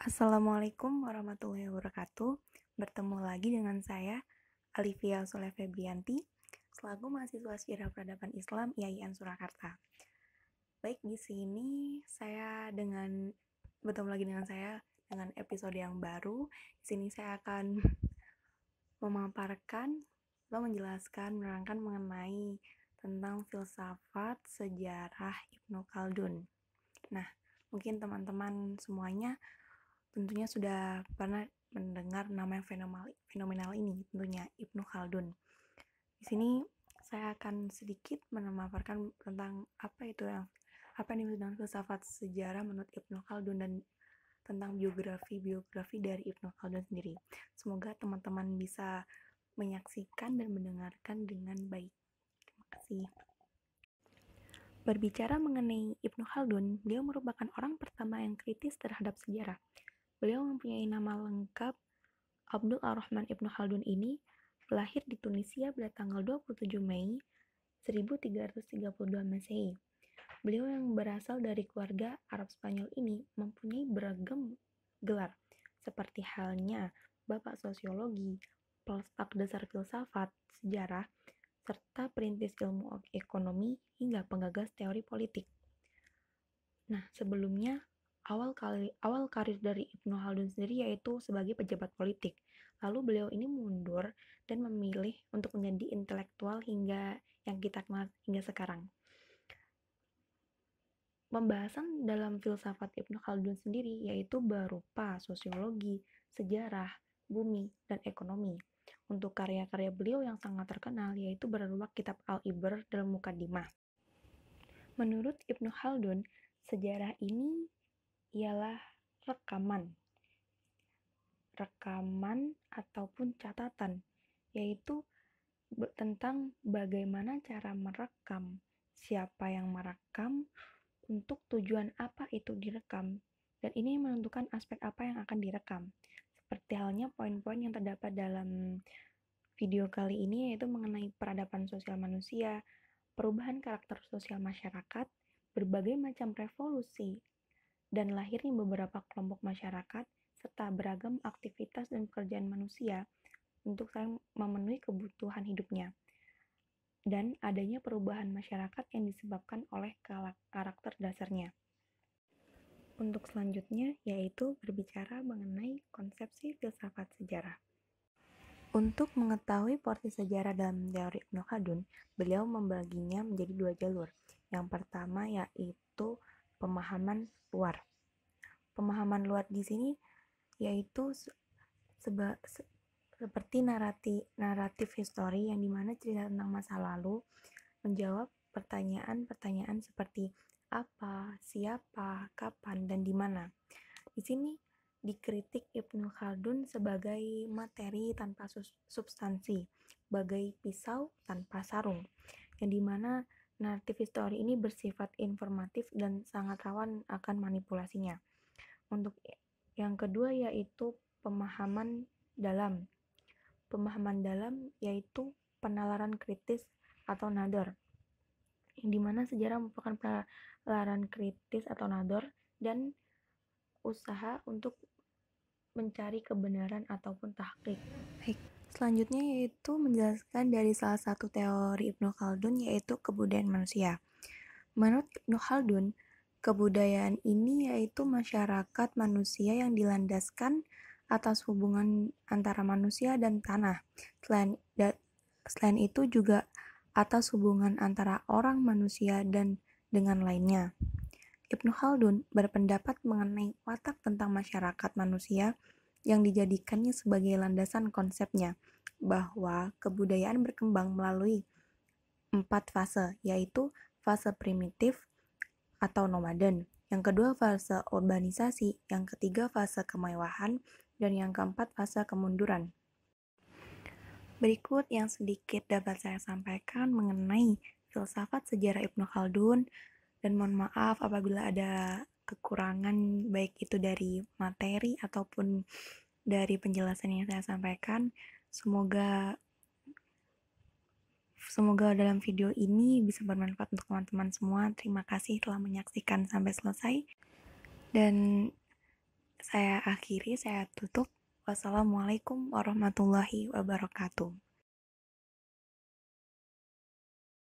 Assalamualaikum warahmatullahi wabarakatuh. Bertemu lagi dengan saya, Alivia Soleh Febrianti, selaku mahasiswa Sejarah Peradaban Islam IAIN Surakarta. Baik, di sini bertemu lagi dengan saya dengan episode yang baru. Di sini saya akan memaparkan atau menjelaskan, menerangkan mengenai tentang filsafat sejarah Ibnu Khaldun. Nah, mungkin teman-teman semuanya tentunya sudah pernah mendengar nama yang fenomenal ini, tentunya Ibnu Khaldun. Di sini saya akan sedikit memaparkan tentang apa yang dimaksud dengan filsafat sejarah menurut Ibnu Khaldun dan tentang biografi dari Ibnu Khaldun sendiri. Semoga teman-teman bisa menyaksikan dan mendengarkan dengan baik. Terima kasih. Berbicara mengenai Ibnu Khaldun, beliau merupakan orang pertama yang kritis terhadap sejarah. Beliau mempunyai nama lengkap Abdul Ar-Rahman Ibnu Khaldun ini lahir di Tunisia pada tanggal 27 Mei 1332 Masehi. Beliau yang berasal dari keluarga Arab Spanyol ini mempunyai beragam gelar, seperti halnya Bapak Sosiologi, Peltak Dasar Filsafat, Sejarah, serta perintis ilmu ekonomi hingga penggagas teori politik. Nah, sebelumnya awal karir dari Ibnu Khaldun sendiri yaitu sebagai pejabat politik. Lalu beliau ini mundur dan memilih untuk menjadi intelektual hingga yang kita kenal hingga sekarang. Pembahasan dalam filsafat Ibnu Khaldun sendiri yaitu berupa sosiologi, sejarah, bumi, dan ekonomi. Untuk karya-karya beliau yang sangat terkenal yaitu berupa kitab Al-Ibr dan Muqaddimah. Menurut Ibnu Khaldun, sejarah ini ialah rekaman ataupun catatan, yaitu tentang bagaimana cara merekam, siapa yang merekam, untuk tujuan apa itu direkam, dan ini menentukan aspek apa yang akan direkam. Seperti halnya poin-poin yang terdapat dalam video kali ini, yaitu mengenai peradaban sosial manusia, perubahan karakter sosial masyarakat, berbagai macam revolusi, dan lahirnya beberapa kelompok masyarakat, serta beragam aktivitas dan pekerjaan manusia untuk saling memenuhi kebutuhan hidupnya, dan adanya perubahan masyarakat yang disebabkan oleh karakter dasarnya. Untuk selanjutnya, yaitu berbicara mengenai konsepsi filsafat sejarah. Untuk mengetahui porsi sejarah dalam teori Ibnu Khaldun, beliau membaginya menjadi dua jalur. Yang pertama yaitu pemahaman luar. Pemahaman luar di sini yaitu seperti naratif histori yang dimana cerita tentang masa lalu menjawab pertanyaan-pertanyaan seperti apa, siapa, kapan, dan di mana. Di sini dikritik Ibnu Khaldun sebagai materi tanpa substansi, bagai pisau tanpa sarung, yang dimana naratif histori ini bersifat informatif dan sangat rawan akan manipulasinya. Untuk yang kedua yaitu pemahaman dalam. Pemahaman dalam yaitu penalaran kritis atau nador, yang dimana sejarah merupakan penalaran kritis atau nador dan usaha untuk mencari kebenaran ataupun tahqiq. Baik, selanjutnya yaitu menjelaskan dari salah satu teori Ibnu Khaldun yaitu kebudayaan manusia. Menurut Ibnu Khaldun, kebudayaan ini yaitu masyarakat manusia yang dilandaskan atas hubungan antara manusia dan tanah. Selain itu juga atas hubungan antara orang manusia dan dengan lainnya. Ibnu Khaldun berpendapat mengenai watak tentang masyarakat manusia yang dijadikannya sebagai landasan konsepnya, bahwa kebudayaan berkembang melalui 4 fase, yaitu fase primitif atau nomaden, yang kedua fase urbanisasi, yang ketiga fase kemewahan, dan yang keempat fase kemunduran. Berikut yang sedikit dapat saya sampaikan mengenai filsafat sejarah Ibnu Khaldun, dan mohon maaf apabila ada kekurangan baik itu dari materi ataupun dari penjelasan yang saya sampaikan. Semoga dalam video ini bisa bermanfaat untuk teman-teman semua. Terima kasih telah menyaksikan sampai selesai. Dan saya akhiri, saya tutup. Wassalamualaikum warahmatullahi wabarakatuh.